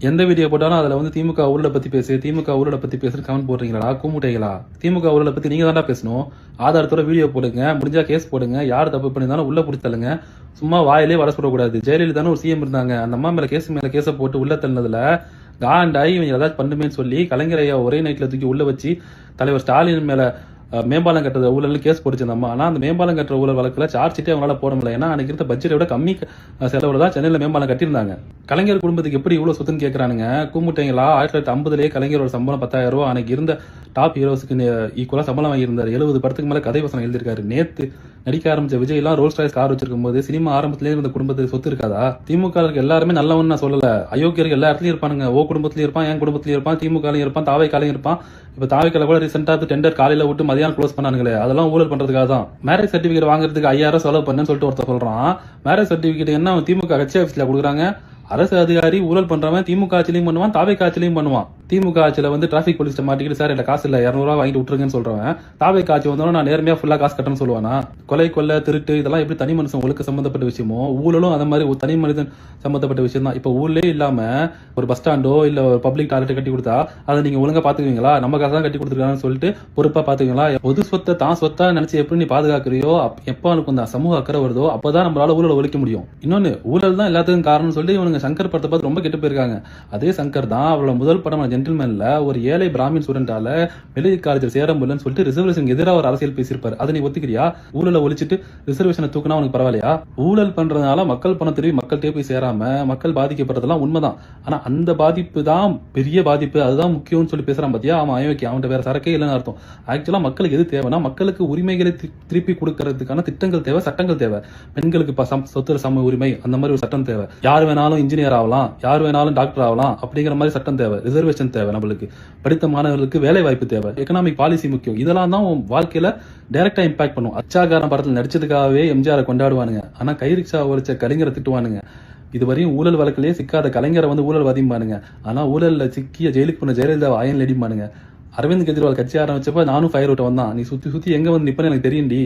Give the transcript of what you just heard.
எந்த வீடியோ போட்டாலும் அதுல வந்து திமுக ஊழலை பத்தி பேசு, திமுக ஊழலை பத்தி பேசுன்னு கமெண்ட் போடுறீங்களா கூமுட்டைகளா? திமுக ஊழலை பத்தி நீங்க தான்டா பேசணும். ஆதாரத்தோட வீடியோ போடுங்க, முடிஞ்சா கேஸ் போடுங்க, யார் தப்பு பண்ணியிருந்தாலும் உள்ள புடிச்சு தள்ளுங்க. சும்மா வாயிலே வட சொல்லக்கூடாது. ஜெயலலிதான்னு ஒரு சிஎம் இருந்தாங்க, அந்த அம்மா மேல கேஸ போட்டு உள்ள தள்ளினதுல காண்டாயி இவங்க ஏதாச்சும் பண்ணுமேன்னு சொல்லி கலைஞர் ஐயா ஒரே நைட்ல தூக்கி உள்ள வச்சு தலைவர் ஸ்டாலின் மேல மேம்பாலம் கட்டுற ஊழல் கேஸ் போட்டுச்சிருந்தோம். ஆனா அந்த மேம்பாலம் கட்டுற ஊழல் வழக்குல சார்ஜ் ஷீட்டே அவங்களால போட முடியல. ஏன்னா அன்னைக்கு இருந்த பட்ஜெட்டை விட கம்மி செலவுல தான் சென்னையில மேம்பாலம் கட்டியிருந்தாங்க. கலைஞர் குடும்பத்துக்கு எப்படி இவ்வளவு சொத்துன்னு கேட்கறானுங்க கூமுட்டைங்களா? 1950 கலைஞரோட சம்பளம் 10,000 ரூபாய். அன்னைக்கு இருந்த டாப் ஹீரோஸ்க்கு ஈக்குவலா சம்பளம் வாங்கியிருந்தாரு. 70 படத்துக்கு மேல கதை வசனம் எழுதியிருக்காரு. நேத்து நடிக்க ஆரம்பிச்ச விஜய் எல்லாம் ரோல்ஸ் ராய்ஸ் கார் வச்சிருக்கும் போது சினிமா ஆரம்பத்திலே இருந்த குடும்பத்துக்கு சொத்து இருக்காதா? திமுக எல்லாருமே நல்லவன்னு நான் சொல்லல. அயோக்கியர்கள் எல்லா இடத்துலயும் இருப்பானுங்க. ஓ குடும்பத்திலயும் இருப்பான், என் குடும்பத்திலயும் இருப்பான், திமுக இருப்பான், தாவைக்காலையும் இருப்பான். இப்ப தாவைக்கால கூட ரீசெண்டா டெண்டர் காலையில விட்டு மதியானம் க்ளோஸ் பண்ணானுங்களே, அதெல்லாம் ஊழல் பண்றதுக்காக தான். மேரேஜ் சர்டிபிகேட் வாங்குறதுக்கு 5,000 செலவு பண்ணேன்னு சொல்லிட்டு ஒருத்தர் சொல்றான். மேரேஜ் சர்டிபிகேட் என்ன திமுக கட்சி ஆபீஸ்ல கொடுக்குறாங்க? அரசு அதிகாரி ஊழல் பண்றவன் திமுக ஆட்சியிலையும் பண்ணுவான், தாவைக்கா ஆட்சியிலையும் பண்ணுவான். திமுக ஆட்சியில வந்து டிராபிக் போலீஸ் மாட்டிக்கிட்டு சார் இல்ல காசு இல்ல 200 ரூபாய் வாங்கிட்டு விட்டுருங்கன்னு சொல்றவன் தாவைக்கா ஆட்சி வந்தோம் நான் நேர்மையா ஃபுல்லா காசு கட்டணும்னு சொல்லுவானா? கொலை கொள்ளை திருட்டு இதெல்லாம் எப்படி தனி மனுஷன் ஒழுக்க சம்பந்தப்பட்ட விஷயமோ ஊழலும் அந்த மாதிரி ஒரு தனி மனிதன் சம்பந்தப்பட்ட விஷயம் தான். இப்ப ஊர்லயே இல்லாம ஒரு பஸ் ஸ்டாண்டோ இல்ல ஒரு பப்ளிக் டாய்லெட் கட்டி கொடுத்தா அதை நீங்க ஒழுங்கா பாத்துக்குவீங்களா? நம்ம காசு தான் கட்டி கொடுத்துருக்காங்கன்னு சொல்லிட்டு பொறுப்பா பாத்துக்குவீங்களா? பொது சொத்தை தான் சொத்தா நினைச்சு எப்படி நீ பாதுகாக்கிறியோ எப்ப உனக்கு அந்த சமூக அக்கறை வருதோ அப்பதான் நம்மளால ஊழல் ஒழிக்க முடியும். இன்னொன்னு ஊழல் தான் எல்லாத்துக்கும் காரணம் சொல்லிட்டு இவனுங்க சங்கர் படத்தை பார்த்து ரொம்ப கெட்டு போயிருக்காங்க. அதே சங்கர் தான் அவளோட முதல் படம் ஜென்டில்மேன்ல ஒரு ஏழை பிராமின் ஸ்டூடெண்டால மெடிக்கல் காலேஜில் சேர முடியலன்னு சொல்லிட்டு ரிசர்வேஷன் எதிராக ஒரு அரசியல் பேசியிருப்பாரு. அதை நீ ஒத்துக்கிறியா? ஊழலை ஒழிச்சிட்டு ரிசர்வேஷனை தூக்கினா உனக்கு பரவாயில்லையா? ஊழல் பண்றதுனால மக்கள் பணம் திரும்பி மக்கள்கிட்டே போய் சேராம மக்கள் பாதிக்கப்படுறதெல்லாம் உண்மைதான். ஆனா அந்த பாதிப்பு தான் பெரிய பாதிப்பு, அதுதான் முக்கியம்னு சொல்லி பேசுறான் பாத்தியா? அவன் அயோக்கிய, அவன்கிட்ட வேற சரக்கே இல்லைன்னு அர்த்தம். ஆக்சுவலா மக்களுக்கு எது தேவைன்னா மக்களுக்கு உரிமைகளை திருப்பி கொடுக்கறதுக்கான திட்டங்கள் தேவை, சட்டங்கள் தேவை. பெண்களுக்கு சொத்துல சம உரிமை அந்த மாதிரி ஒரு சட்டம் தேவை. யார் வேணாலும் இன்ஜினியர் ஆகலாம், யார் வேணாலும் டாக்டர் ஆகலாம் அப்படிங்கிற மாதிரி சட்டம் தேவை. ரிசர்வேஷன் தேவை. நம்மளுக்கு படித்த மாணவர்களுக்கு வேலை வாய்ப்பு தேவை. எக்கனாமிக் பாலிசி முக்கியம். இதெல்லாம் தான் உன் வாழ்க்கையில டைரக்டா இம்பாக்ட் பண்ணும். அச்சாகாரம் படத்தில் நடிச்சதுக்காகவே எம்ஜிஆரை கொண்டாடுவானுங்க, ஆனா கை ரிக்ஷா ஒழிச்ச கலைஞரை திட்டுவானுங்க. இதுவரையும் ஊழல் வழக்கிலேயே சிக்காத கலைஞரை வந்து ஊழல் வாதிம்பானுங்க, ஆனா ஊழல்ல சிக்கிய ஜெயிலுக்கு போன ஜெயலலிதா அயன் லடிம்பானுங்க. அரவிந்த் கெஜ்ரிவால் கட்சி ஆரம்பிச்சப்ப நானும் ஃபயர் விட்டு வந்தான். நீ சுத்தி சுத்தி எங்க வந்து நிப்பன்னு எனக்கு தெரியும்டி.